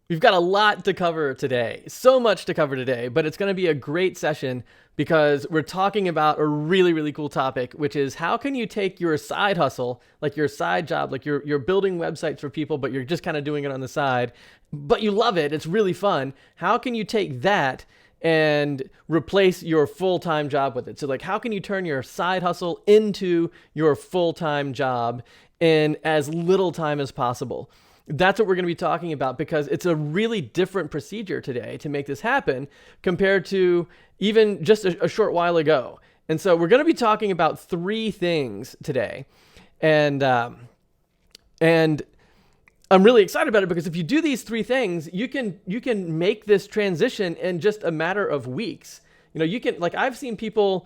We've got a lot to cover today, so much to cover today, but it's going to be a great session because we're talking about a really, really cool topic, which is how can you take your side hustle, like your side job, like you're building websites for people, but you're just kind of doing it on the side, but you love it, it's really fun. How can you take that and replace your full-time job with it? So like, how can you turn your side hustle into your full-time job in as little time as possible? That's what we're going to be talking about because it's a really different procedure today to make this happen compared to even just a short while ago. And so we're going to be talking about three things today. And I'm really excited about it because if you do these three things, you can make this transition in just a matter of weeks. You can, like, I've seen people,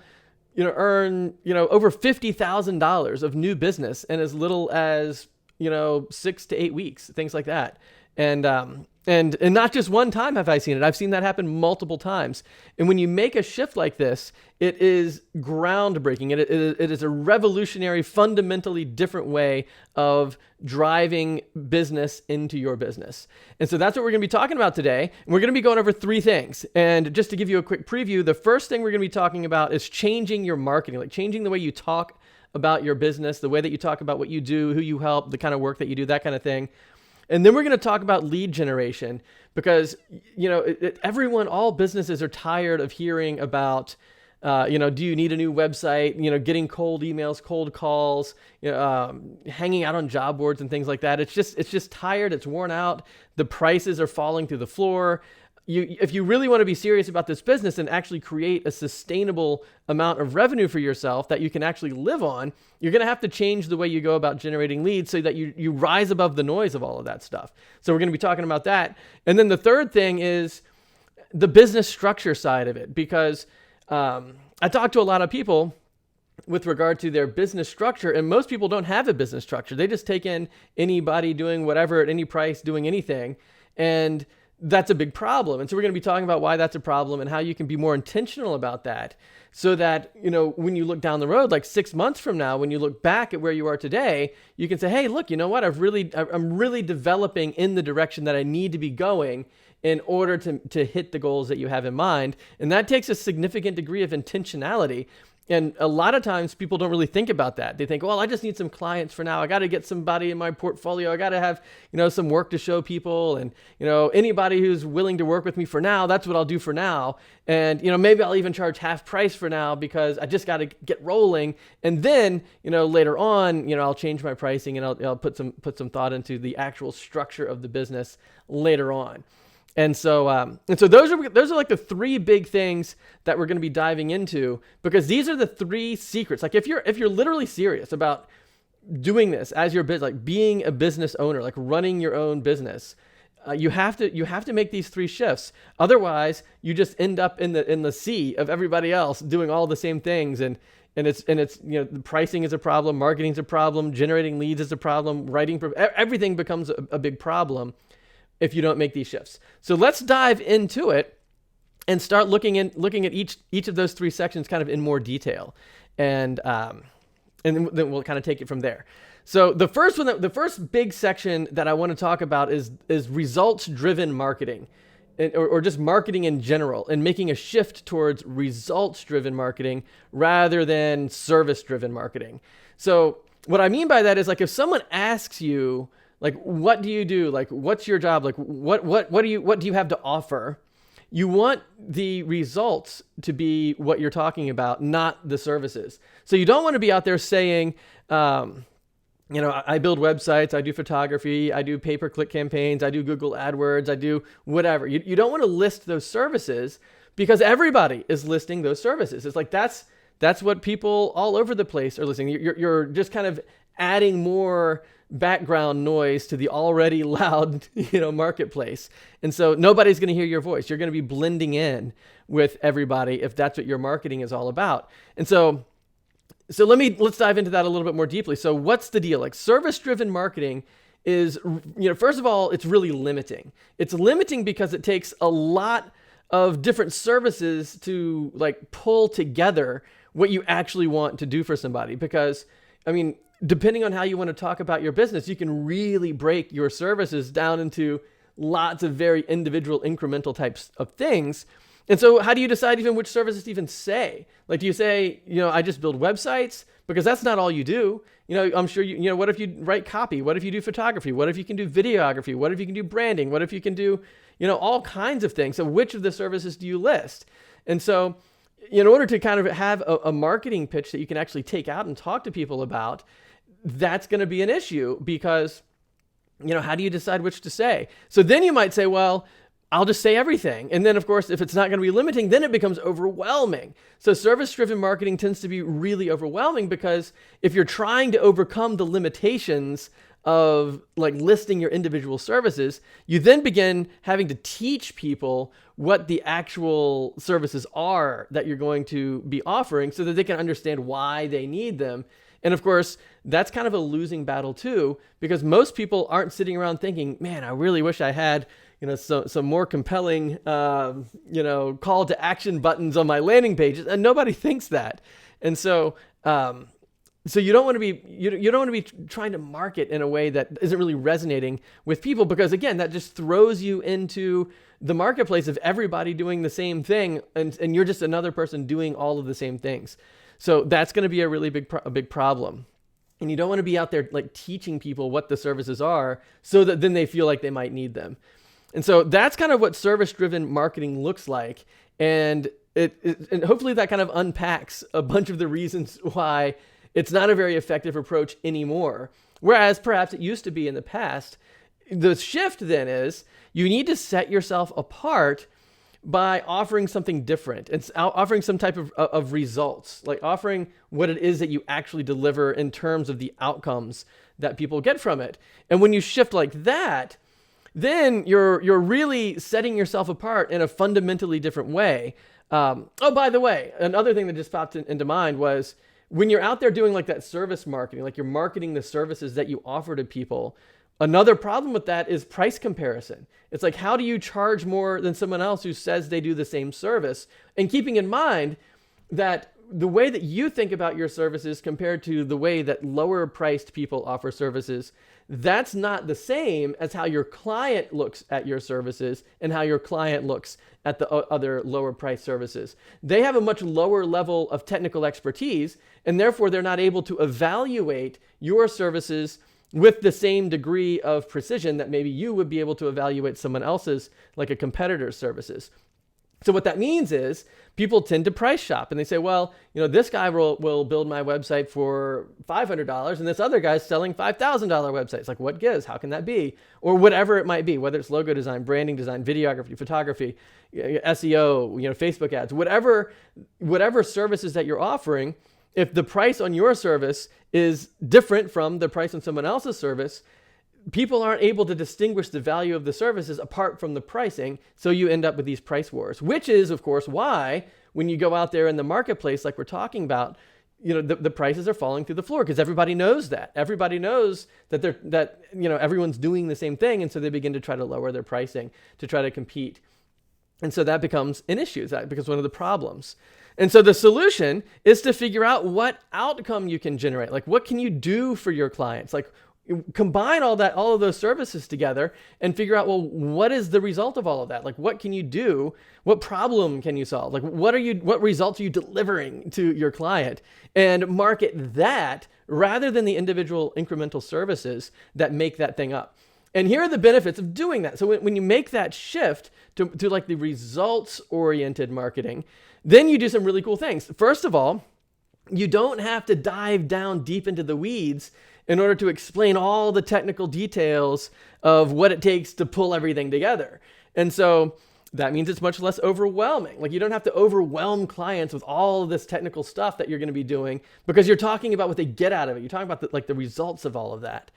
earn, over $50,000 of new business in as little as 6 to 8 weeks, things like that. And not just one time have I seen it. I've seen that happen multiple times. And when you make a shift like this, it is groundbreaking. It is a revolutionary, fundamentally different way of driving business into your business. And so that's what we're going to be talking about today. And we're going to be going over three things. And just to give you a quick preview, the first thing we're going to be talking about is changing your marketing, like changing the way you talk about your business, the way that you talk about what you do, who you help, the kind of work that you do, that kind of thing. And then we're going to talk about lead generation because, everyone, all businesses are tired of hearing about, do you need a new website, getting cold emails, cold calls, hanging out on job boards and things like that. It's just tired. It's worn out. The prices are falling through the floor. If you really want to be serious about this business and actually create a sustainable amount of revenue for yourself that you can actually live on, you're going to have to change the way you go about generating leads so that you rise above the noise of all of that stuff. So we're going to be talking about that. And then the third thing is the business structure side of it, because I talk to a lot of people with regard to their business structure, and most people don't have a business structure. They just take in anybody doing whatever at any price, doing anything. And that's a big problem. And so we're going to be talking about why that's a problem and how you can be more intentional about that so that, when you look down the road, like 6 months from now, when you look back at where you are today, you can say, hey, look, you know what? I'm really developing in the direction that I need to be going in order to hit the goals that you have in mind. And that takes a significant degree of intentionality. And a lot of times people don't really think about that. They think, well, I just need some clients for now. I got to get somebody in my portfolio. I got to have, some work to show people. And, anybody who's willing to work with me for now, that's what I'll do for now. And, maybe I'll even charge half price for now because I just got to get rolling. And then, later on, I'll change my pricing and I'll put some thought into the actual structure of the business later on. And so those are like the three big things that we're going to be diving into, because these are the three secrets. Like if you're literally serious about doing this as your business, like being a business owner, like running your own business, you have to make these three shifts. Otherwise, you just end up in the sea of everybody else doing all the same things, and it's the pricing is a problem, marketing is a problem, generating leads is a problem, everything becomes a big problem if you don't make these shifts. So let's dive into it and start looking at each of those three sections kind of in more detail. And then we'll kind of take it from there. So the first big section that I want to talk about is results-driven marketing, or just marketing in general, and making a shift towards results-driven marketing rather than service-driven marketing. So what I mean by that is, like, if someone asks you, like, what do you do? Like, what's your job? Like, what do you have to offer? You want the results to be what you're talking about, not the services. So you don't want to be out there saying, I build websites, I do photography, I do pay-per-click campaigns, I do Google AdWords, I do whatever. You don't want to list those services because everybody is listing those services. It's like that's what people all over the place are listing. You're just kind of adding more background noise to the already loud, marketplace. And so nobody's going to hear your voice. You're going to be blending in with everybody if that's what your marketing is all about. And so let's dive into that a little bit more deeply. So what's the deal? Like, service-driven marketing is, first of all, it's really limiting. It's limiting because it takes a lot of different services to, like, pull together what you actually want to do for somebody. Because, depending on how you want to talk about your business, you can really break your services down into lots of very individual incremental types of things. And so how do you decide even which services to even say? Like, do you say, I just build websites? Because that's not all you do. I'm sure what if you write copy? What if you do photography? What if you can do videography? What if you can do branding? What if you can do, all kinds of things? So which of the services do you list? And so in order to kind of have a marketing pitch that you can actually take out and talk to people about, that's going to be an issue because, how do you decide which to say? So then you might say, well, I'll just say everything. And then, of course, if it's not going to be limiting, then it becomes overwhelming. So service-driven marketing tends to be really overwhelming because if you're trying to overcome the limitations of like listing your individual services, you then begin having to teach people what the actual services are that you're going to be offering so that they can understand why they need them. And of course, that's kind of a losing battle too, because most people aren't sitting around thinking, man, I really wish I had some more compelling, call to action buttons on my landing pages, and nobody thinks that. And so you don't want to be you don't want to be trying to market in a way that isn't really resonating with people, because again, that just throws you into the marketplace of everybody doing the same thing, and you're just another person doing all of the same things. So that's going to be a really big problem. And you don't want to be out there like teaching people what the services are so that then they feel like they might need them. And so that's kind of what service-driven marketing looks like. And and hopefully that kind of unpacks a bunch of the reasons why it's not a very effective approach anymore. Whereas perhaps it used to be in the past. The shift then is you need to set yourself apart by offering something different and offering some type of results, like offering what it is that you actually deliver in terms of the outcomes that people get from it. And when you shift like that, then you're really setting yourself apart in a fundamentally different way. By the way, another thing that just popped into mind was when you're out there doing like that service marketing, like you're marketing the services that you offer to people, another problem with that is price comparison. It's like, how do you charge more than someone else who says they do the same service? And keeping in mind that the way that you think about your services compared to the way that lower priced people offer services, that's not the same as how your client looks at your services and how your client looks at the other lower priced services. They have a much lower level of technical expertise, and therefore they're not able to evaluate your services with the same degree of precision that maybe you would be able to evaluate someone else's, like a competitor's services. So what that means is people tend to price shop, and they say, well, this guy will build my website for $500 and this other guy's selling $5,000 websites. Like, what gives? How can that be? Or whatever it might be, whether it's logo design, branding design, videography, photography, SEO, Facebook ads, whatever services that you're offering. If the price on your service is different from the price on someone else's service, people aren't able to distinguish the value of the services apart from the pricing. So you end up with these price wars, which is, of course, why when you go out there in the marketplace, like we're talking about, the prices are falling through the floor because everybody knows that. Everybody knows that everyone's doing the same thing. And so they begin to try to lower their pricing to try to compete. And so that becomes an issue. That becomes one of the problems. And so the solution is to figure out what outcome you can generate. Like, what can you do for your clients? Like, combine all of those services together and figure out, well, what is the result of all of that? Like, what can you do? What problem can you solve? Like, what results are you delivering to your client? And market that rather than the individual incremental services that make that thing up. And here are the benefits of doing that. So when you make that shift to like the results-oriented marketing, then you do some really cool things. First of all, you don't have to dive down deep into the weeds in order to explain all the technical details of what it takes to pull everything together. And so that means it's much less overwhelming. Like, you don't have to overwhelm clients with all of this technical stuff that you're going to be doing because you're talking about what they get out of it. You're talking about the results of all of that.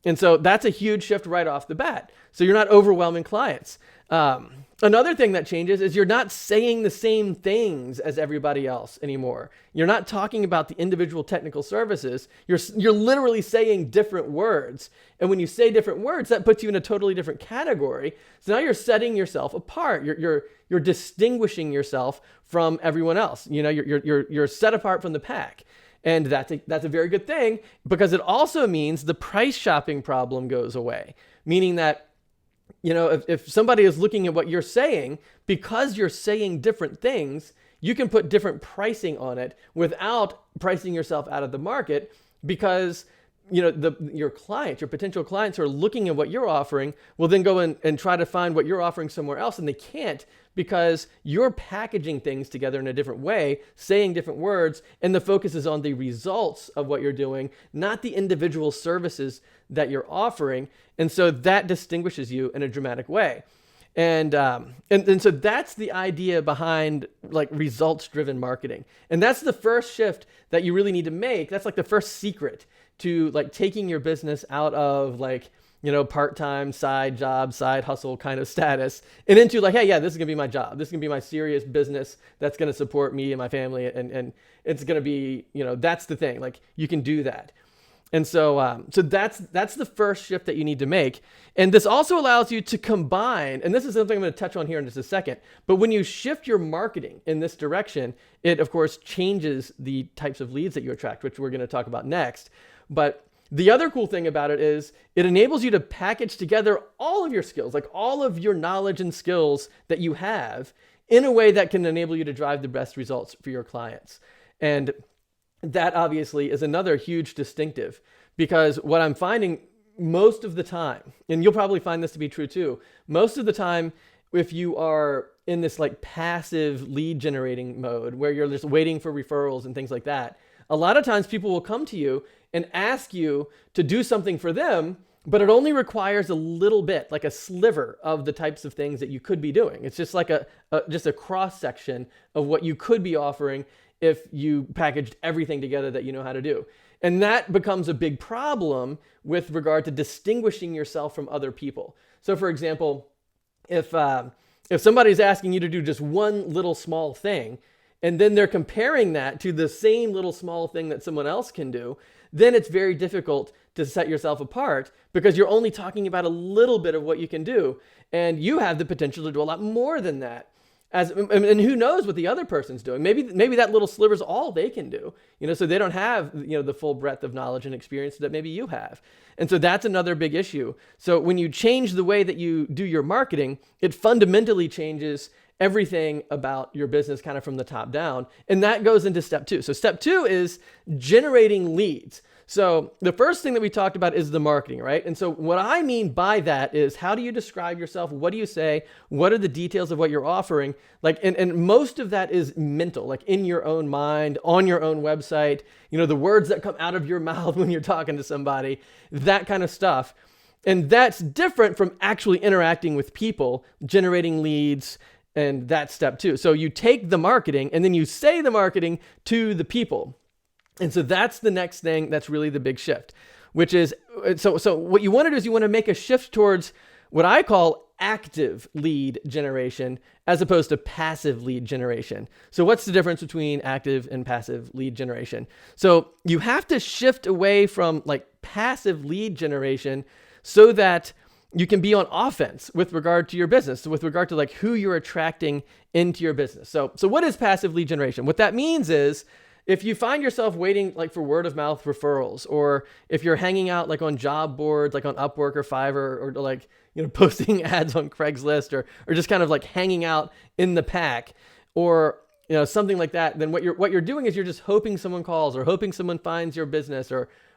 And so that's a huge shift right off the bat. So you're not overwhelming clients. Another thing that changes is you're not saying the same things as everybody else anymore. You're not talking about the individual technical services. You're literally saying different words. And when you say different words, that puts you in a totally different category. So now you're setting yourself apart. You're distinguishing yourself from everyone else. You're set apart from the pack. And that's a very good thing because it also means the price shopping problem goes away, meaning that if somebody is looking at what you're saying, because you're saying different things, you can put different pricing on it without pricing yourself out of the market, because your clients, your potential clients who are looking at what you're offering will then go in and try to find what you're offering somewhere else, and they can't, because you're packaging things together in a different way, saying different words, and the focus is on the results of what you're doing, not the individual services that you're offering. And so that distinguishes you in a dramatic way. And so that's the idea behind like results driven marketing. And that's the first shift that you really need to make. That's like the first secret to like taking your business out of like, part-time side job, side hustle kind of status, and into like, hey, yeah, this is gonna be my job. This is gonna be my serious business that's gonna support me and my family. And it's gonna be, that's the thing. Like you can do that. And so that's the first shift that you need to make. And this also allows you to combine, and this is something I'm going to touch on here in just a second, but when you shift your marketing in this direction, it of course changes the types of leads that you attract, which we're going to talk about next. But the other cool thing about it is it enables you to package together all of your skills, like all of your knowledge and skills that you have, in a way that can enable you to drive the best results for your clients. And that obviously is another huge distinctive, because what I'm finding most of the time, and you'll probably find this to be true too, most of the time, if you are in this like passive lead generating mode where you're just waiting for referrals and things like that, a lot of times people will come to you and ask you to do something for them, but it only requires a little bit, like a sliver of the types of things that you could be doing. It's just like just a cross section of what you could be offering if you packaged everything together that you know how to do. And that becomes a big problem with regard to distinguishing yourself from other people. So for example, if somebody's asking you to do just one little small thing, and then they're comparing that to the same little small thing that someone else can do, then it's very difficult to set yourself apart, because you're only talking about a little bit of what you can do, and you have the potential to do a lot more than that. And who knows what the other person's doing? Maybe that little sliver is all they can do, so they don't have, the full breadth of knowledge and experience that maybe you have. And so that's another big issue. So when you change the way that you do your marketing, it fundamentally changes everything about your business kind of from the top down. And that goes into step 2. So step 2 is generating leads. So the first thing that we talked about is the marketing, right? And so what I mean by that is, how do you describe yourself? What do you say? What are the details of what you're offering? Like, and most of that is mental, like in your own mind, on your own website, the words that come out of your mouth when you're talking to somebody, that kind of stuff. And that's different from actually interacting with people, generating leads, and that's step 2. So you take the marketing and then you say the marketing to the people. And so that's the next thing that's really the big shift, which is, so what you want to do is you want to make a shift towards what I call active lead generation as opposed to passive lead generation. So what's the difference between active and passive lead generation? So you have to shift away from like passive lead generation so that you can be on offense with regard to your business, with regard to like who you're attracting into your business. So what is passive lead generation? What that means is, if you find yourself waiting like for word of mouth referrals, or if you're hanging out like on job boards, like on Upwork or Fiverr, or like, posting ads on Craigslist, or just kind of like hanging out in the pack, or, something like that, then what you're doing is you're just hoping someone calls, or hoping someone finds your business,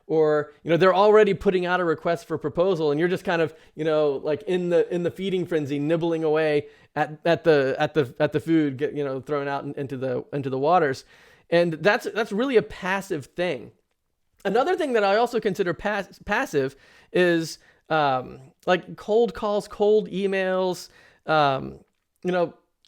or they're already putting out a request for proposal, and you're just kind of, like in the feeding frenzy, nibbling away at the food, thrown out into the waters. And that's really a passive thing. Another thing that I also consider passive is like cold calls, cold emails.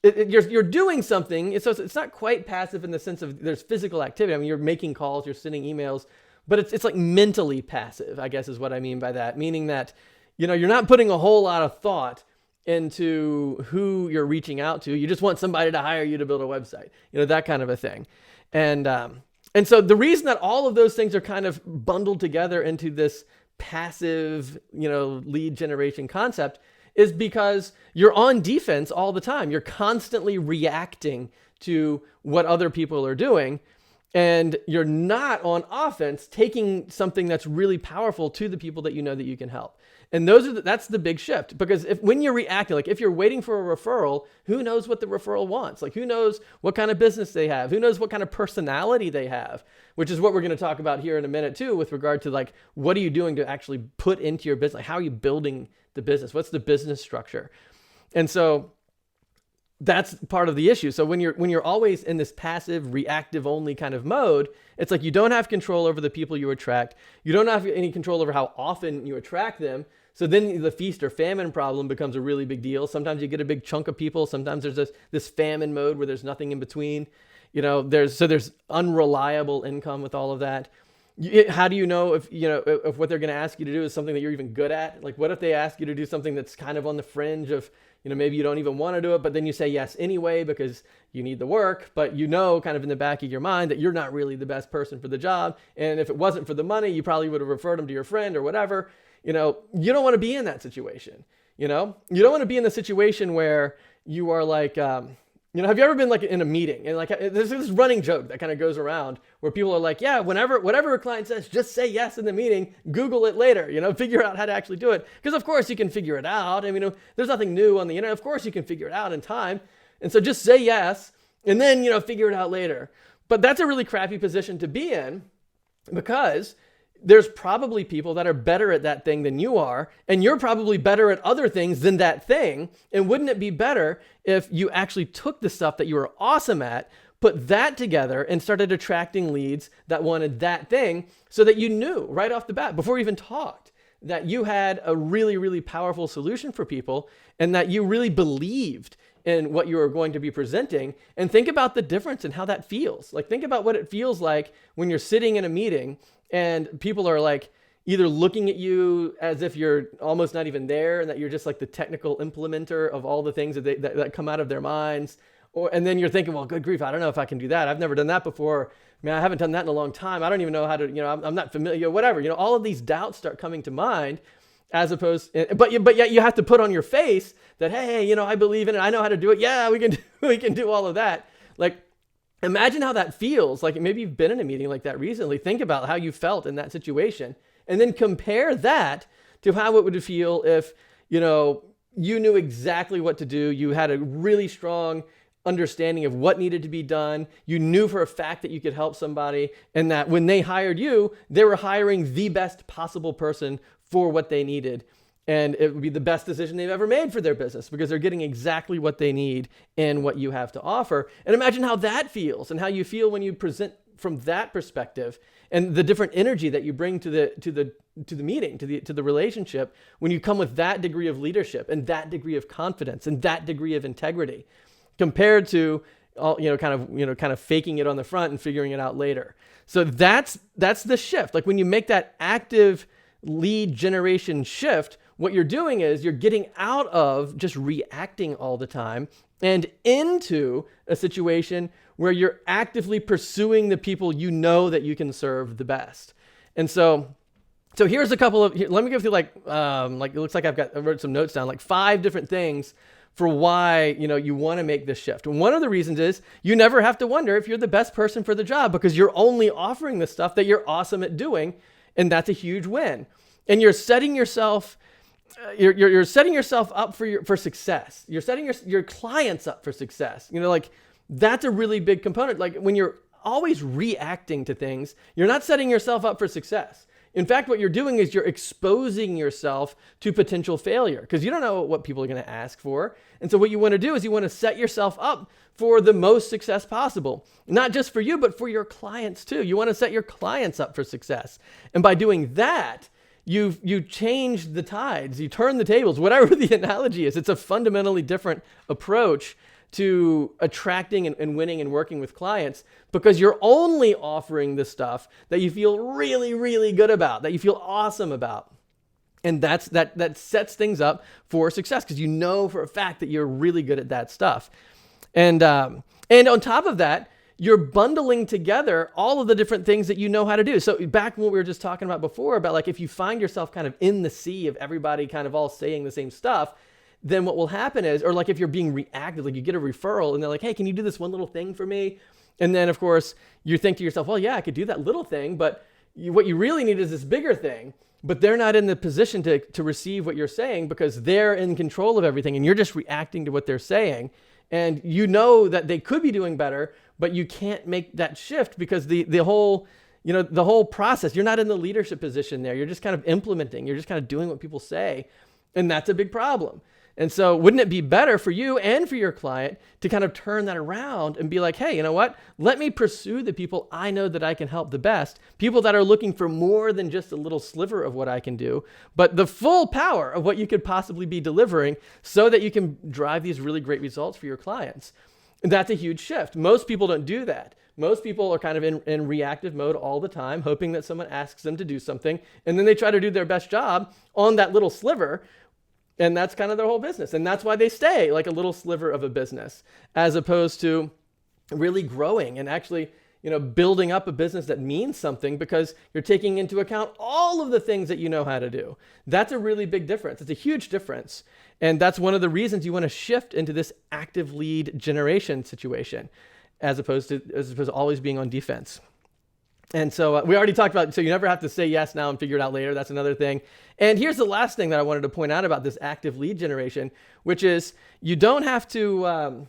You're doing something. So it's not quite passive in the sense of there's physical activity. I mean, you're making calls, you're sending emails, but it's like mentally passive, I guess is what I mean by that. Meaning that, you're not putting a whole lot of thought into who you're reaching out to. You just want somebody to hire you to build a website, that kind of a thing. And so the reason that all of those things are kind of bundled together into this passive, lead generation concept is because you're on defense all the time. You're constantly reacting to what other people are doing, and you're not on offense, taking something that's really powerful to the people that that you can help. And that's the big shift, because when you're reacting, like if you're waiting for a referral, who knows what the referral wants? Like who knows what kind of business they have? Who knows what kind of personality they have? Which is what we're going to talk about here in a minute too, with regard to like, what are you doing to actually put into your business? Like, how are you building the business? What's the business structure? And so that's part of the issue. So when you're always in this passive, reactive only kind of mode, it's like you don't have control over the people you attract. You don't have any control over how often you attract them. So then the feast or famine problem becomes a really big deal. Sometimes you get a big chunk of people. Sometimes there's this famine mode where there's nothing in between. There's unreliable income with all of that. How do you know if what they're going to ask you to do is something that you're even good at? Like, what if they ask you to do something that's kind of on the fringe of, maybe you don't even want to do it, but then you say yes anyway because you need the work, but kind of in the back of your mind that you're not really the best person for the job. And if it wasn't for the money, you probably would have referred them to your friend or whatever. You don't want to be in that situation. You don't want to be in the situation where you are like, have you ever been like in a meeting and like there's this running joke that kind of goes around where people are like, yeah, whatever a client says, just say yes in the meeting, Google it later, figure out how to actually do it. Because of course you can figure it out. I mean, there's nothing new on the internet. Of course you can figure it out in time. And so just say yes and then, figure it out later. But that's a really crappy position to be in, because there's probably people that are better at that thing than you are, and you're probably better at other things than that thing. And wouldn't it be better if you actually took the stuff that you were awesome at, put that together, and started attracting leads that wanted that thing, so that you knew right off the bat, before you even talked, that you had a really, really powerful solution for people, and that you really believed in what you were going to be presenting. And think about the difference in how that feels. Like, think about what it feels like when you're sitting in a meeting and people are like either looking at you as if you're almost not even there, and that you're just like the technical implementer of all the things that come out of their minds. And then you're thinking, well, good grief, I don't know if I can do that. I've never done that before. I haven't done that in a long time. I don't even know how to, I'm not familiar, whatever. All of these doubts start coming to mind, as opposed, but yet you have to put on your face that, hey, I believe in it. I know how to do it. Yeah, we can do all of that. Like, imagine how that feels. Like, maybe you've been in a meeting like that recently. Think about how you felt in that situation, and then compare that to how it would feel if, you knew exactly what to do. You had a really strong understanding of what needed to be done. You knew for a fact that you could help somebody, and that when they hired you, they were hiring the best possible person for what they needed. And it would be the best decision they've ever made for their business, because they're getting exactly what they need and what you have to offer. And imagine how that feels, and how you feel when you present from that perspective, and the different energy that you bring to the meeting, to the relationship, when you come with that degree of leadership and that degree of confidence and that degree of integrity, compared to all, kind of faking it on the front and figuring it out later. So that's the shift. Like, when you make that active lead generation shift, what you're doing is you're getting out of just reacting all the time and into a situation where you're actively pursuing the people that you can serve the best. And so here's a couple of, let me go through like it looks like I wrote some notes down, like 5 different things for why, you want to make this shift. And one of the reasons is you never have to wonder if you're the best person for the job, because you're only offering the stuff that you're awesome at doing. And that's a huge win. And you're setting yourself, you're setting yourself up for success. You're setting your clients up for success. Like, that's a really big component. Like, when you're always reacting to things, you're not setting yourself up for success. In fact, what you're doing is you're exposing yourself to potential failure, because you don't know what people are going to ask for. And so what you want to do is you want to set yourself up for the most success possible, not just for you, but for your clients too. You want to set your clients up for success. And by doing that, you change the tides, you turn the tables, whatever the analogy is. It's a fundamentally different approach to attracting and winning and working with clients, because you're only offering the stuff that you feel really, really good about, that you feel awesome about. And that sets things up for success, because you know for a fact that you're really good at that stuff. And on top of that, you're bundling together all of the different things that you know how to do. So back when we were just talking about before, about like, if you find yourself kind of in the sea of everybody kind of all saying the same stuff, then what will happen is, or like if you're being reactive, like you get a referral and they're like, hey, can you do this one little thing for me? And then of course you think to yourself, well, yeah, I could do that little thing, but what you really need is this bigger thing. but they're not in the position to receive what you're saying because they're in control of everything and you're just reacting to what they're saying. And you know that they could be doing better, but you can't make that shift because the whole process, you're not in the leadership position there. You're just kind of implementing, you're just kind of doing what people say. And that's a big problem. And so wouldn't it be better for you and for your client to kind of turn that around and be like, hey, you know what? Let me pursue the people I know that I can help the best, people that are looking for more than just a little sliver of what I can do, but the full power of what you could possibly be delivering so that you can drive these really great results for your clients. And that's a huge shift. Most people don't do that. Most people are kind of in reactive mode all the time, hoping that someone asks them to do something, and then they try to do their best job on that little sliver. And that's kind of their whole business. And that's why they stay like a little sliver of a business, as opposed to really growing and actually, building up a business that means something because you're taking into account all of the things that you know how to do. That's a really big difference. It's a huge difference. And that's one of the reasons you want to shift into this active lead generation situation, as opposed to always being on defense. And so we already talked about, so you never have to say yes now and figure it out later. That's another thing. And here's the last thing that I wanted to point out about this active lead generation, which is you don't have to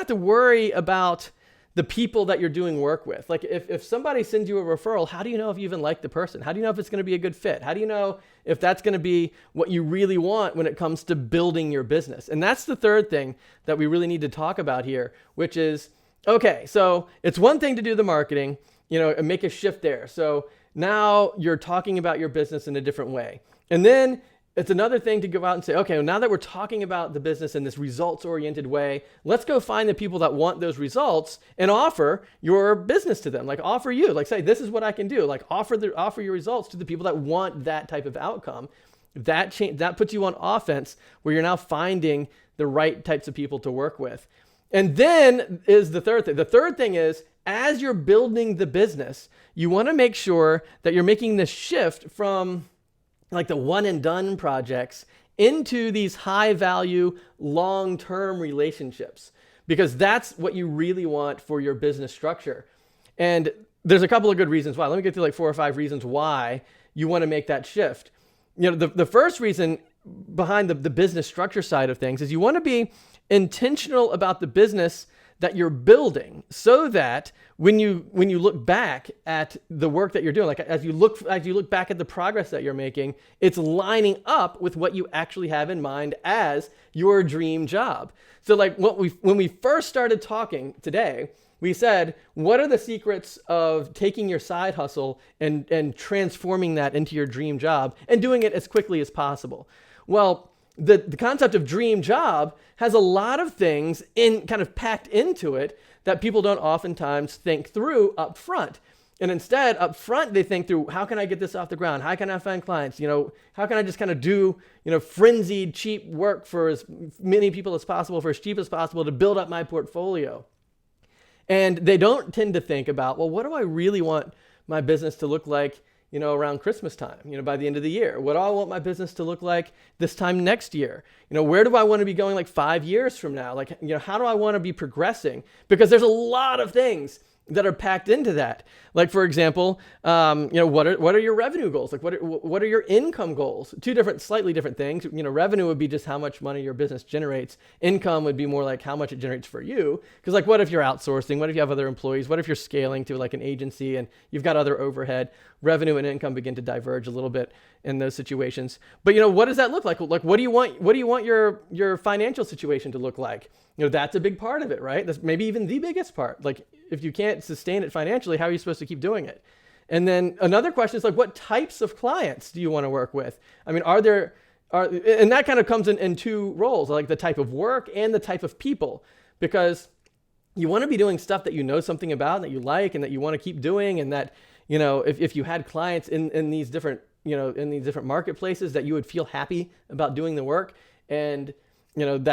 worry about the people that you're doing work with. Like if somebody sends you a referral, how do you know if you even like the person? How do you know if it's going to be a good fit? How do you know if that's going to be what you really want when it comes to building your business? And that's the third thing that we really need to talk about here, which is, okay, so it's one thing to do the marketing, and make a shift there. So now you're talking about your business in a different way. And then it's another thing to go out and say, okay, well, now that we're talking about the business in this results-oriented way, let's go find the people that want those results and offer your business to them. Like offer you, like say, this is what I can do. Like offer your results to the people that want that type of outcome. That puts you on offense where you're now finding the right types of people to work with. And then is the third thing. The third thing is, as you're building the business, you want to make sure that you're making this shift from like the one and done projects into these high value, long-term relationships, because that's what you really want for your business structure. And there's a couple of good reasons why. Let me get through like 4 or 5 reasons why you want to make that shift. The first reason behind the business structure side of things is you want to be intentional about the business that you're building, so that when you look back at the work that you're doing, like as you look back at the progress that you're making, it's lining up with what you actually have in mind as your dream job. So like when we first started talking today, we said, what are the secrets of taking your side hustle and transforming that into your dream job and doing it as quickly as possible? Well, the concept of dream job has a lot of things kind of packed into it that people don't oftentimes think through up front. And instead, up front, they think through, how can I get this off the ground? How can I find clients? How can I just kind of do, frenzied, cheap work for as many people as possible, for as cheap as possible to build up my portfolio? And they don't tend to think about, well, what do I really want my business to look like around Christmas time, by the end of the year? What do I want my business to look like this time next year? Where do I want to be going like 5 years from now? Like, how do I want to be progressing? Because there's a lot of things that are packed into that. Like, for example, what are your revenue goals? Like, what are your income goals? Slightly different things. Revenue would be just how much money your business generates. Income would be more like how much it generates for you. Because like, what if you're outsourcing? What if you have other employees? What if you're scaling to like an agency and you've got other overhead? Revenue and income begin to diverge a little bit in those situations. But what does that look like? Like, what do you want your financial situation to look like? That's a big part of it, right? That's maybe even the biggest part. Like, if you can't sustain it financially, how are you supposed to keep doing it? And then another question is like, what types of clients do you want to work with? I mean, and that kind of comes in 2 roles, like the type of work and the type of people, because you want to be doing stuff that you know something about, and that you like, and that you want to keep doing, and that, if you had clients in these different, in these different marketplaces, that you would feel happy about doing the work. And imagine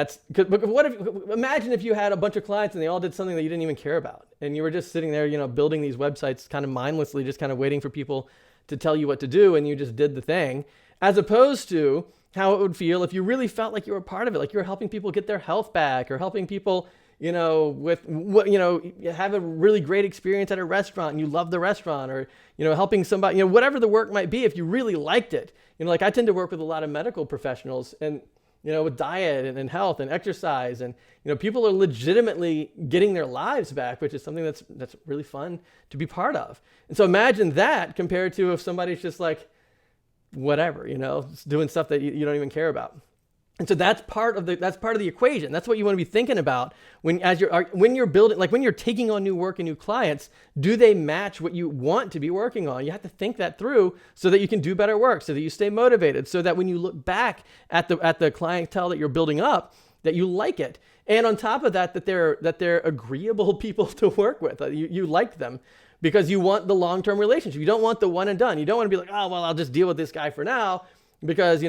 if you had a bunch of clients and they all did something that you didn't even care about, and you were just sitting there, building these websites kind of mindlessly, just kind of waiting for people to tell you what to do, and you just did the thing, as opposed to how it would feel if you really felt like you were part of it, like you were helping people get their health back, or helping people, with what, you have a really great experience at a restaurant and you love the restaurant, or, helping somebody, whatever the work might be, if you really liked it. Like I tend to work with a lot of medical professionals and, with diet and health and exercise, and, people are legitimately getting their lives back, which is something that's really fun to be part of. And so imagine that compared to if somebody's just like, whatever, doing stuff that you don't even care about. And so that's part of the equation. That's what you want to be thinking about when you're building, like when you're taking on new work and new clients. Do they match what you want to be working on? You have to think that through so that you can do better work, so that you stay motivated, so that when you look back at the clientele that you're building up, that you like it. And on top of that, that they're agreeable people to work with. You like them because you want the long-term relationship. You don't want the one and done. You don't want to be like, oh, well, I'll just deal with this guy for now, because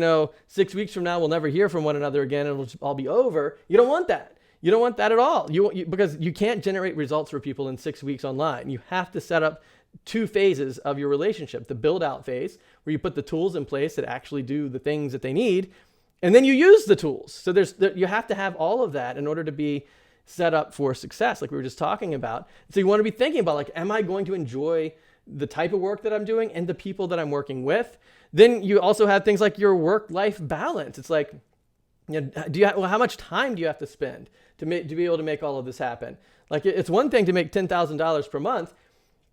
6 weeks from now we'll never hear from one another again and it'll all be over. You don't want that. You don't want that at all. Because you can't generate results for people in 6 weeks online. You have to set up 2 phases of your relationship: the build out phase, where you put the tools in place that actually do the things that they need, and then you use the tools. So you have to have all of that in order to be set up for success, like we were just talking about. So you want to be thinking about, like, am I going to enjoy the type of work that I'm doing and the people that I'm working with? Then you also have things like your work-life balance. It's like, how much time do you have to spend to be able to make all of this happen? Like, it's one thing to make $10,000 per month,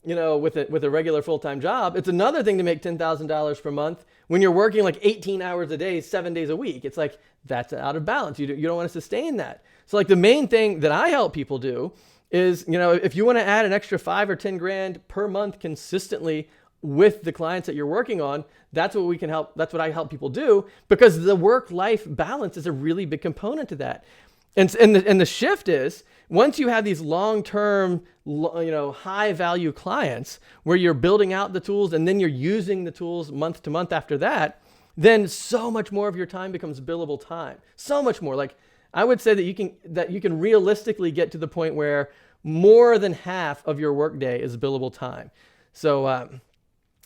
with a regular full-time job. It's another thing to make $10,000 per month when you're working like 18 hours a day, 7 days a week. It's like, that's out of balance. You don't want to sustain that. So like the main thing that I help people do is, if you want to add an extra 5 or 10 grand per month consistently with the clients that you're working on, that's what I help people do, because the work-life balance is a really big component to that. And the shift is, once you have these long-term, high-value clients where you're building out the tools and then you're using the tools month to month after that, then so much more of your time becomes billable time. So much more. Like, I would say that you can realistically get to the point where more than half of your workday is billable time. So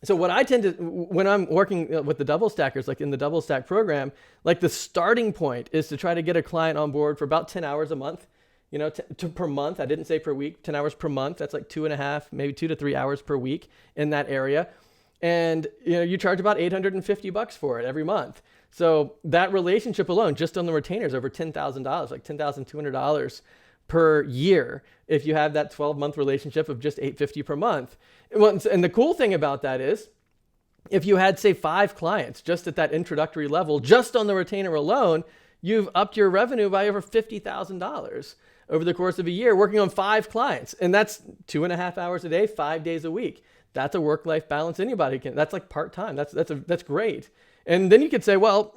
what I tend to, when I'm working with the DoubleStackers, like in the DoubleStack program, like the starting point is to try to get a client on board for about 10 hours a month, per month. I didn't say per week, 10 hours per month. That's like 2.5, maybe 2 to 3 hours per week in that area. And, you charge about $850 for it every month. So that relationship alone, just on the retainers, over $10,000, like $10,200 per year, if you have that 12-month relationship of just $850 per month. And the cool thing about that is, if you had, say, 5 clients just at that introductory level, just on the retainer alone, you've upped your revenue by over $50,000 over the course of a year working on 5 clients. And that's 2.5 hours a day, 5 days a week. That's a work-life balance anybody can. That's like part-time. That's great. And then you could say, well,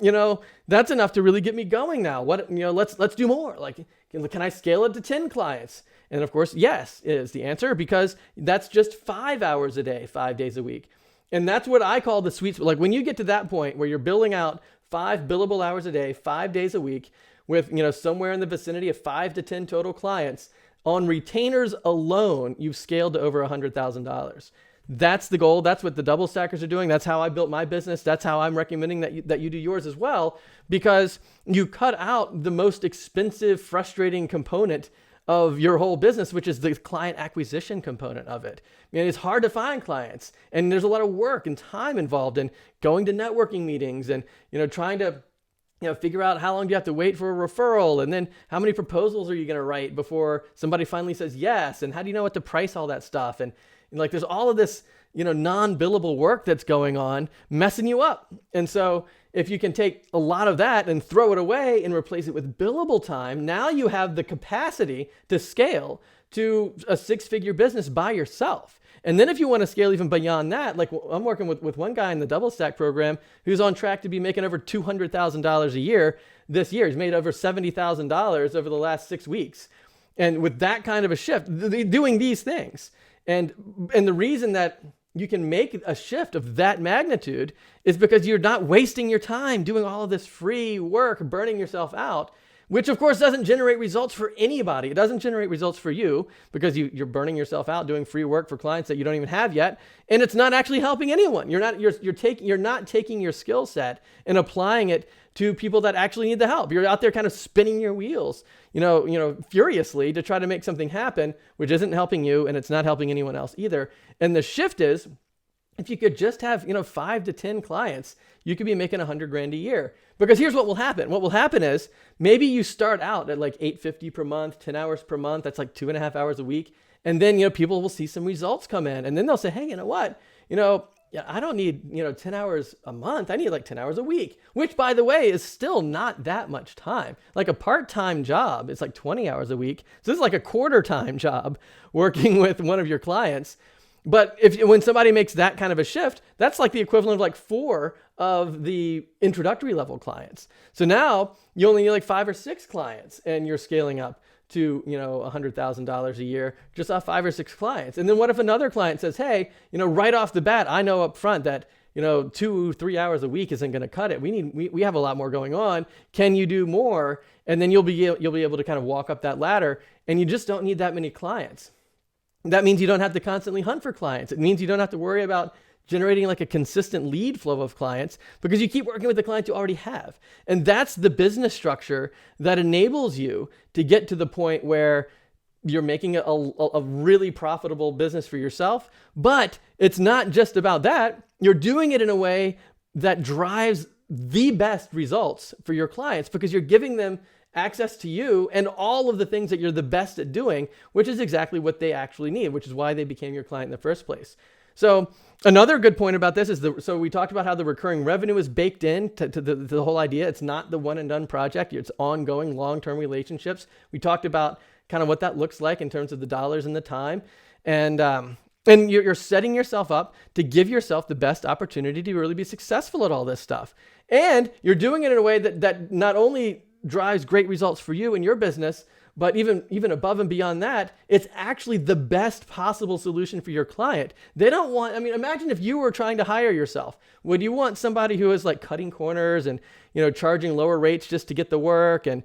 that's enough to really get me going now. Let's do more. Like, can I scale it to 10 clients? And of course, yes, is the answer, because that's just 5 hours a day, 5 days a week. And that's what I call the sweet spot. Like, when you get to that point where you're billing out 5 billable hours a day, 5 days a week with, somewhere in the vicinity of 5 to 10 total clients, on retainers alone, you've scaled to over $100,000. That's the goal. That's what the DoubleStackers are doing. That's how I built my business. That's how I'm recommending that you do yours as well, because you cut out the most expensive, frustrating component of your whole business, which is the client acquisition component of it. I mean, it's hard to find clients, and there's a lot of work and time involved in going to networking meetings and, trying to, figure out how long do you have to wait for a referral, and then how many proposals are you going to write before somebody finally says yes, and how do you know what to price all that stuff? And like, there's all of this, non-billable work that's going on messing you up. And so if you can take a lot of that and throw it away and replace it with billable time, now you have the capacity to scale to a 6-figure business by yourself. And then if you want to scale even beyond that, like I'm working with one guy in the DoubleStack program who's on track to be making over $200,000 a year this year. He's made over $70,000 over the last 6 weeks. And with that kind of a shift, doing these things. And the reason that you can make a shift of that magnitude is because you're not wasting your time doing all of this free work, burning yourself out, which of course doesn't generate results for anybody. It doesn't generate results for you because you're burning yourself out doing free work for clients that you don't even have yet, and it's not actually helping anyone. You're not taking your skill set and applying it to people that actually need the help. You're out there kind of spinning your wheels, furiously to try to make something happen, which isn't helping you and it's not helping anyone else either. And the shift is, if you could just have, 5 to 10 clients, you could be making $100,000 a year. Because here's what will happen. What will happen is maybe you start out at like $850 per month, 10 hours per month. That's like 2.5 hours a week. And then, people will see some results come in, and then they'll say, hey, you know what? I don't need, 10 hours a month. I need like 10 hours a week, which by the way, is still not that much time. Like a part-time job, it's like 20 hours a week. So this is like a quarter-time job working with one of your clients. But when somebody makes that kind of a shift, that's like the equivalent of like 4 of the introductory level clients. So now you only need like 5 or 6 clients, and you're scaling up to, $100,000 a year just off 5 or 6 clients. And then what if another client says, hey, right off the bat, I know up front that 2-3 hours a week isn't going to cut it. We have a lot more going on. Can you do more? And then you'll be able to kind of walk up that ladder, and you just don't need that many clients. That means you don't have to constantly hunt for clients. It means you don't have to worry about generating like a consistent lead flow of clients because you keep working with the clients you already have. And that's the business structure that enables you to get to the point where you're making a really profitable business for yourself. But it's not just about that. You're doing it in a way that drives the best results for your clients because you're giving them access to you and all of the things that you're the best at doing, which is exactly what they actually need, which is why they became your client in the first place. So another good point about this is so we talked about how the recurring revenue is baked in to the whole idea. It's not the one and done project. It's ongoing long-term relationships. We talked about kind of what that looks like in terms of the dollars and the time. And you're setting yourself up to give yourself the best opportunity to really be successful at all this stuff. And you're doing it in a way that not only drives great results for you and your business, but even above and beyond that, it's actually the best possible solution for your client. They don't want, imagine if you were trying to hire yourself. Would you want somebody who is like cutting corners and, charging lower rates just to get the work and,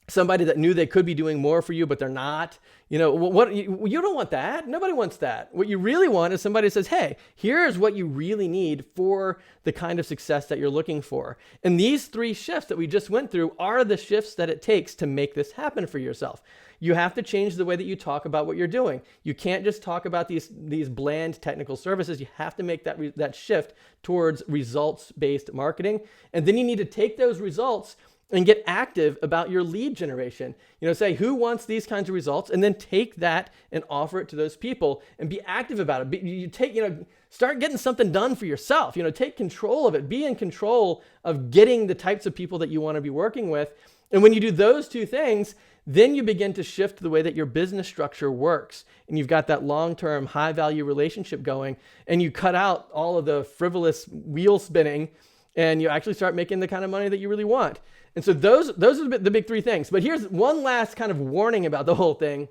somebody that knew they could be doing more for you, but they're not? You don't want that. Nobody wants that. What you really want is somebody that says, hey, here's what you really need for the kind of success that you're looking for. And these 3 shifts that we just went through are the shifts that it takes to make this happen for yourself. You have to change the way that you talk about what you're doing. You can't just talk about these bland technical services. You have to make that shift towards results-based marketing. And then you need to take those results and get active about your lead generation. Say who wants these kinds of results, and then take that and offer it to those people and be active about it. Start getting something done for yourself. Take control of it. Be in control of getting the types of people that you want to be working with. And when you do those 2 things, then you begin to shift the way that your business structure works. And you've got that long-term high-value relationship going, and you cut out all of the frivolous wheel spinning, and you actually start making the kind of money that you really want. And so those are the big 3 things. But here's one last kind of warning about the whole thing.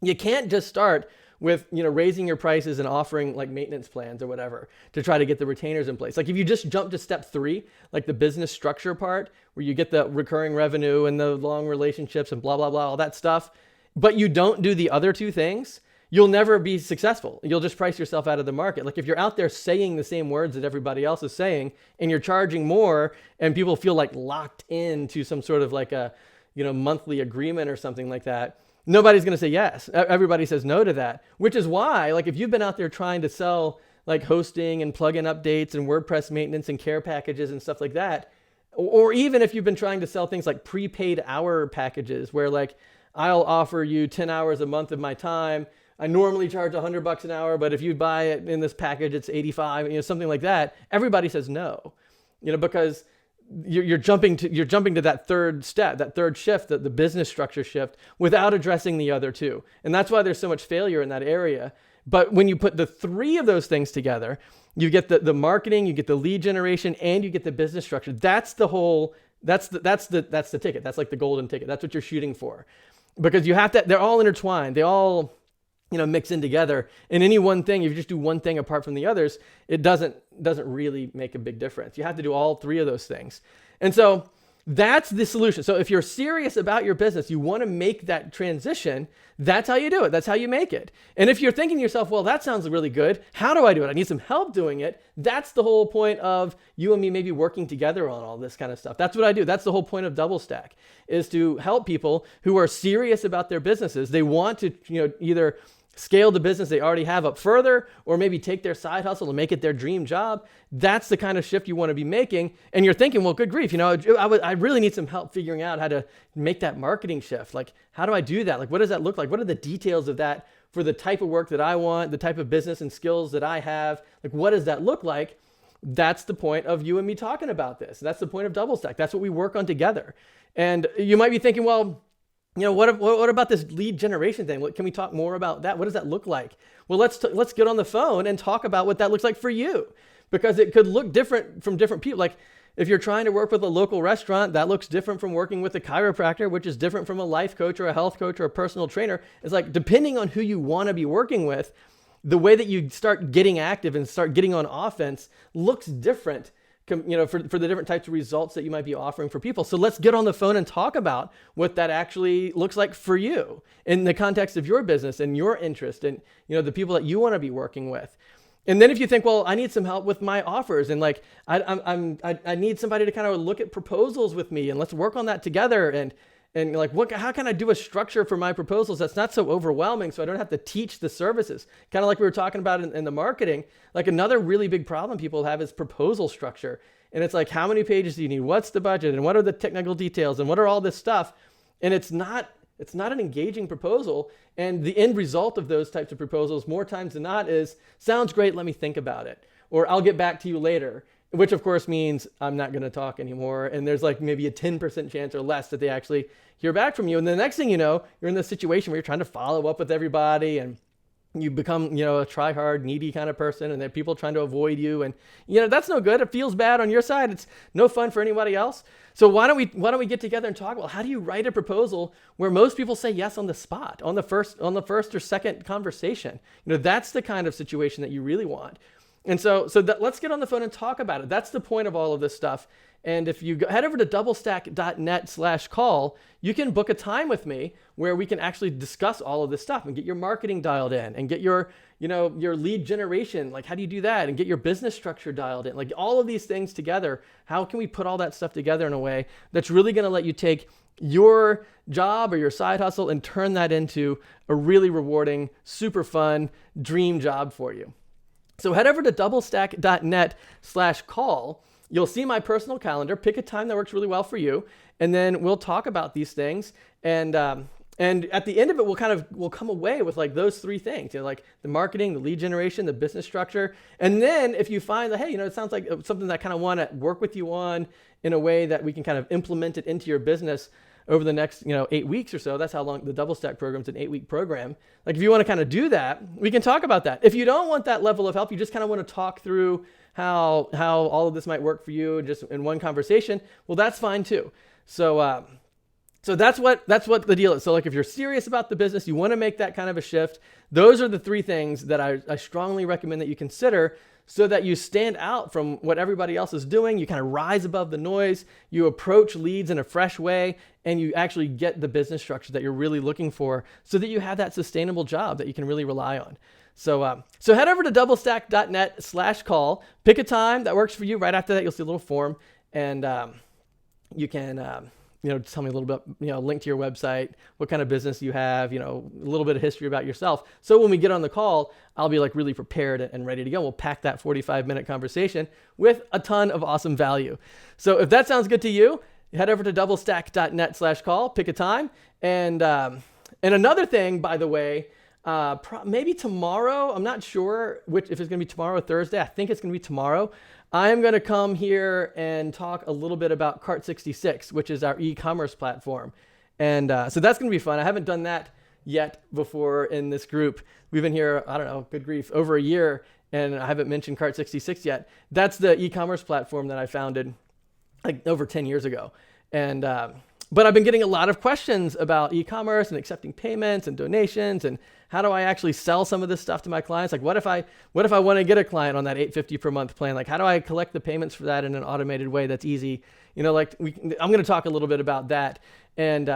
You can't just start with, raising your prices and offering like maintenance plans or whatever to try to get the retainers in place. Like if you just jump to step 3, like the business structure part where you get the recurring revenue and the long relationships and blah, blah, blah, all that stuff, but you don't do the other 2 things, you'll never be successful. You'll just price yourself out of the market. Like if you're out there saying the same words that everybody else is saying and you're charging more and people feel like locked into some sort of like a, monthly agreement or something like that, nobody's going to say yes. Everybody says no to that, which is why, like if you've been out there trying to sell like hosting and plugin updates and WordPress maintenance and care packages and stuff like that, or even if you've been trying to sell things like prepaid hour packages where like I'll offer you 10 hours a month of my time. I normally charge $100 an hour, but if you buy it in this package, it's 85, something like that. Everybody says no, because you're jumping to that third step, that third shift, the business structure shift, without addressing the other 2. And that's why there's so much failure in that area. But when you put the 3 of those things together, you get the marketing, you get the lead generation, and you get the business structure. That's the ticket. That's like the golden ticket. That's what you're shooting for, because you have to. They're all intertwined. They all mix in together. And any one thing, if you just do one thing apart from the others, it doesn't really make a big difference. You have to do all 3 of those things. And so That's the solution. So if you're serious about your business, you want to make that transition, that's how you do it. That's how you make it. And if you're thinking to yourself, well, that sounds really good. How do I do it? I need some help doing it. That's the whole point of you and me maybe working together on all this kind of stuff. That's what I do. That's the whole point of DoubleStack, is to help people who are serious about their businesses. They want to, either scale the business they already have up further, or maybe take their side hustle and make it their dream job. That's the kind of shift you want to be making. And you're thinking, well, good grief, I really need some help figuring out how to make that marketing shift. Like, how do I do that? Like, what does that look like? What are the details of that for the type of work that I want, the type of business and skills that I have? Like, what does that look like? That's the point of you and me talking about this. That's the point of DoubleStack. That's what we work on together. And you might be thinking, well, what about this lead generation thing? Can we talk more about that? What does that look like? Well, let's get on the phone and talk about what that looks like for you, because it could look different from different people. Like, if you're trying to work with a local restaurant, that looks different from working with a chiropractor, which is different from a life coach or a health coach or a personal trainer. It's like, depending on who you want to be working with, the way that you start getting active and start getting on offense looks different, for the different types of results that you might be offering for people. So let's get on the phone and talk about what that actually looks like for you in the context of your business and your interest and, the people that you want to be working with. And then if you think, well, I need some help with my offers, and like, I need somebody to kind of look at proposals with me, and let's work on that together. And like, how can I do a structure for my proposals that's not so overwhelming, so I don't have to teach the services? Kind of like we were talking about in the marketing. Like, another really big problem people have is proposal structure. And it's like, how many pages do you need? What's the budget? And what are the technical details? And what are all this stuff? And it's not an engaging proposal. And the end result of those types of proposals, more times than not, is, sounds great, let me think about it. Or I'll get back to you later. Which of course means I'm not going to talk anymore. And there's like maybe a 10% chance or less that they actually hear back from you. And the next thing you know, you're in this situation where you're trying to follow up with everybody, and you become, a try hard, needy kind of person, and there are people trying to avoid you. And, that's no good. It feels bad on your side. It's no fun for anybody else. So why don't we get together and talk about how do you write a proposal where most people say yes on the spot, on the first or second conversation? That's the kind of situation that you really want. And so let's get on the phone and talk about it. That's the point of all of this stuff. And if you head over to doublestack.net/call, you can book a time with me where we can actually discuss all of this stuff and get your marketing dialed in, and get your lead generation. Like, how do you do that? And get your business structure dialed in. Like, all of these things together. How can we put all that stuff together in a way that's really going to let you take your job or your side hustle and turn that into a really rewarding, super fun dream job for you? So head over to doublestack.net/call. You'll see my personal calendar. Pick a time that works really well for you, and then we'll talk about these things. And at the end of it, we'll come away with like those three things, like the marketing, the lead generation, the business structure. And then if you find that, hey, it sounds like something that I kind of want to work with you on in a way that we can kind of implement it into your business over the next 8 weeks or so. That's how long the DoubleStack program is, an 8-week program. Like, if you want to kind of do that, we can talk about that. If you don't want that level of help, you just kind of want to talk through how all of this might work for you just in one conversation, well, that's fine too. So that's what the deal is. So like, if you're serious about the business, you want to make that kind of a shift, those are the three things that I strongly recommend that you consider, so that you stand out from what everybody else is doing. You kind of rise above the noise, you approach leads in a fresh way, and you actually get the business structure that you're really looking for, so that you have that sustainable job that you can really rely on. So head over to doublestack.net/call, pick a time that works for you. Right after that, you'll see a little form, and you can tell me a little bit, link to your website, what kind of business you have, a little bit of history about yourself. So when we get on the call, I'll be like really prepared and ready to go. We'll pack that 45-minute conversation with a ton of awesome value. So if that sounds good to you, head over to doublestack.net/call, pick a time. And another thing, by the way, maybe tomorrow, I'm not sure if it's going to be tomorrow or Thursday. I think it's going to be tomorrow. I'm going to come here and talk a little bit about Cart66, which is our e-commerce platform. And so that's going to be fun. I haven't done that yet before in this group. We've been here, I don't know, good grief, over a year, and I haven't mentioned Cart66 yet. That's the e-commerce platform that I founded like over 10 years ago. And But I've been getting a lot of questions about e-commerce and accepting payments and donations, and how do I actually sell some of this stuff to my clients? Like, what if I want to get a client on that $850 per month plan? Like, how do I collect the payments for that in an automated way that's easy? I'm going to talk a little bit about that. And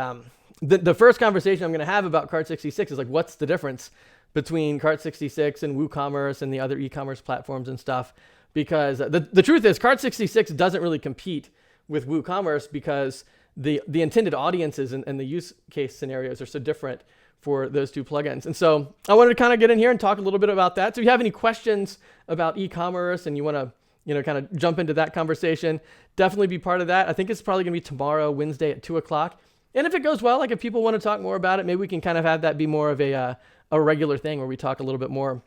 the first conversation I'm going to have about Cart66 is like, what's the difference between Cart66 and WooCommerce and the other e-commerce platforms and stuff? Because the truth is, Cart66 doesn't really compete with WooCommerce because the intended audiences and the use case scenarios are so different for those two plugins. And so I wanted to kind of get in here and talk a little bit about that. So if you have any questions about e-commerce and you want to kind of jump into that conversation, definitely be part of that. I think it's probably going to be tomorrow, Wednesday at 2:00. And if it goes well, like if people want to talk more about it, maybe we can kind of have that be more of a regular thing where we talk a little bit more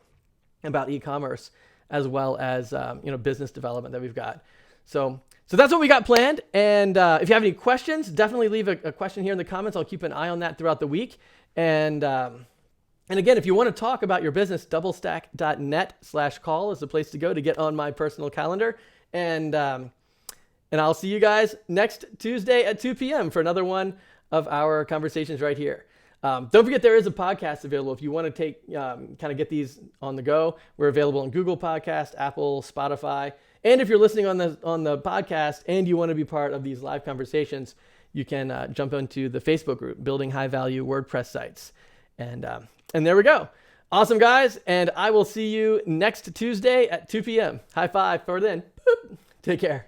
about e-commerce as well as business development that we've got. So that's what we got planned. And if you have any questions, definitely leave a question here in the comments. I'll keep an eye on that throughout the week. And again, if you want to talk about your business, doublestack.net/call is the place to go to get on my personal calendar. And I'll see you guys next Tuesday at 2 p.m. for another one of our conversations right here. Don't forget, there is a podcast available if you want to take kind of get these on the go. We're available on Google Podcast, Apple, Spotify. And if you're listening on the podcast and you want to be part of these live conversations, you can jump into the Facebook group, Building High Value WordPress Sites. And there we go. Awesome, guys. And I will see you next Tuesday at 2 p.m. High five for then. Boop. Take care.